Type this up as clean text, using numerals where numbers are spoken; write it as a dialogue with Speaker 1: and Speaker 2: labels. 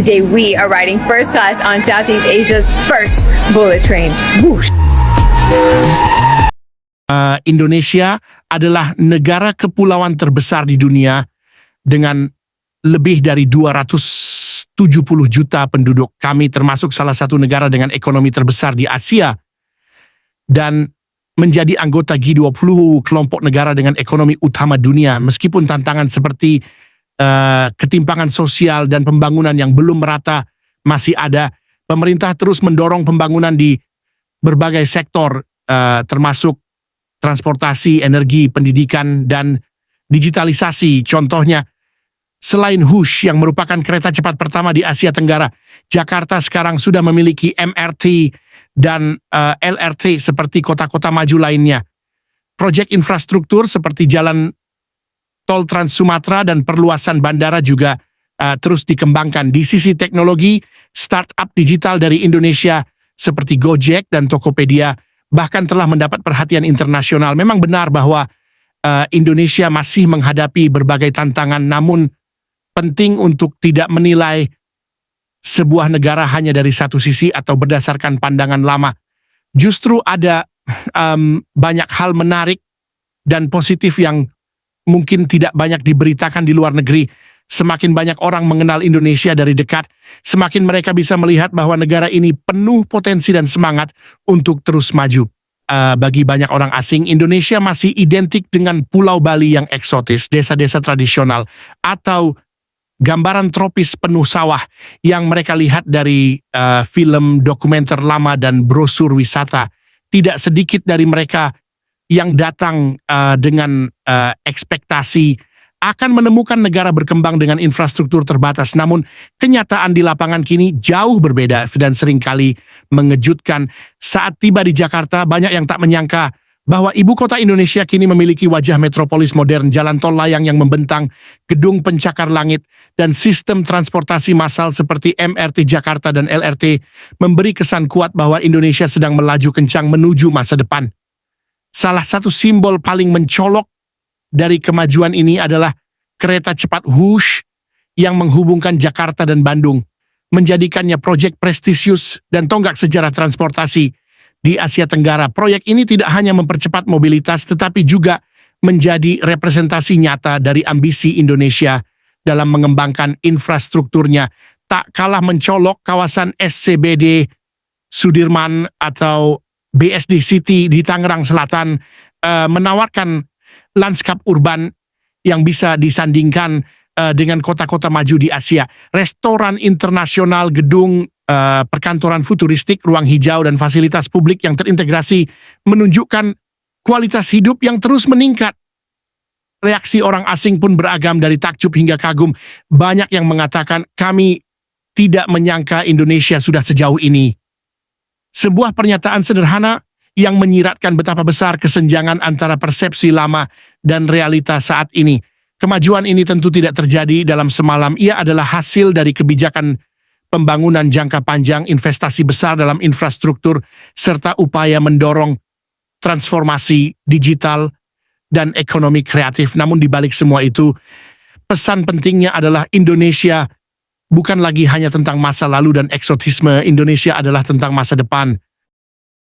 Speaker 1: Today we are riding first class on Southeast Asia's first bullet train. Whoosh!
Speaker 2: Indonesia adalah negara kepulauan terbesar di dunia dengan lebih dari 270 juta penduduk. Kami termasuk salah satu negara dengan ekonomi terbesar di Asia dan menjadi anggota G20, kelompok negara dengan ekonomi utama dunia. Meskipun tantangan seperti ketimpangan sosial dan pembangunan yang belum merata masih ada, pemerintah terus mendorong pembangunan di berbagai sektor, termasuk transportasi, energi, pendidikan, dan digitalisasi. Contohnya, selain Whoosh yang merupakan kereta cepat pertama di Asia Tenggara, Jakarta sekarang sudah memiliki MRT dan LRT seperti kota-kota maju lainnya. Proyek infrastruktur seperti jalan tol Trans Sumatera dan perluasan bandara juga terus dikembangkan. Di sisi teknologi, startup digital dari Indonesia seperti Gojek dan Tokopedia bahkan telah mendapat perhatian internasional. Memang benar bahwa Indonesia masih menghadapi berbagai tantangan, namun penting untuk tidak menilai sebuah negara hanya dari satu sisi atau berdasarkan pandangan lama. Justru ada banyak hal menarik dan positif yang mungkin tidak banyak diberitakan di luar negeri. Semakin banyak orang mengenal Indonesia dari dekat, semakin mereka bisa melihat bahwa negara ini penuh potensi dan semangat untuk terus maju. Bagi banyak orang asing, Indonesia masih identik dengan Pulau Bali yang eksotis, desa-desa tradisional, atau gambaran tropis penuh sawah yang mereka lihat dari film dokumenter lama dan brosur wisata. Tidak sedikit dari mereka yang datang dengan ekspektasi akan menemukan negara berkembang dengan infrastruktur terbatas. Namun kenyataan di lapangan kini jauh berbeda dan seringkali mengejutkan. Saat tiba di Jakarta, banyak yang tak menyangka bahwa ibu kota Indonesia kini memiliki wajah metropolis modern, jalan tol layang yang membentang, gedung pencakar langit, dan sistem transportasi massal seperti MRT Jakarta dan LRT memberi kesan kuat bahwa Indonesia sedang melaju kencang menuju masa depan. Salah satu simbol paling mencolok dari kemajuan ini adalah kereta cepat Whoosh yang menghubungkan Jakarta dan Bandung, menjadikannya proyek prestisius dan tonggak sejarah transportasi di Asia Tenggara. Proyek ini tidak hanya mempercepat mobilitas, tetapi juga menjadi representasi nyata dari ambisi Indonesia dalam mengembangkan infrastrukturnya. Tak kalah mencolok, kawasan SCBD Sudirman atau BSD City di Tangerang Selatan menawarkan lanskap urban yang bisa disandingkan dengan kota-kota maju di Asia. Restoran internasional, gedung perkantoran futuristik, ruang hijau, dan fasilitas publik yang terintegrasi menunjukkan kualitas hidup yang terus meningkat. Reaksi orang asing pun beragam dari takjub hingga kagum. Banyak yang mengatakan, kami tidak menyangka Indonesia sudah sejauh ini. Sebuah pernyataan sederhana yang menyiratkan betapa besar kesenjangan antara persepsi lama dan realita saat ini. Kemajuan ini tentu tidak terjadi dalam semalam. Ia adalah hasil dari kebijakan pembangunan jangka panjang, investasi besar dalam infrastruktur, serta upaya mendorong transformasi digital dan ekonomi kreatif. Namun di balik semua itu, pesan pentingnya adalah Indonesia bukan lagi hanya tentang masa lalu dan eksotisme. Indonesia adalah tentang masa depan.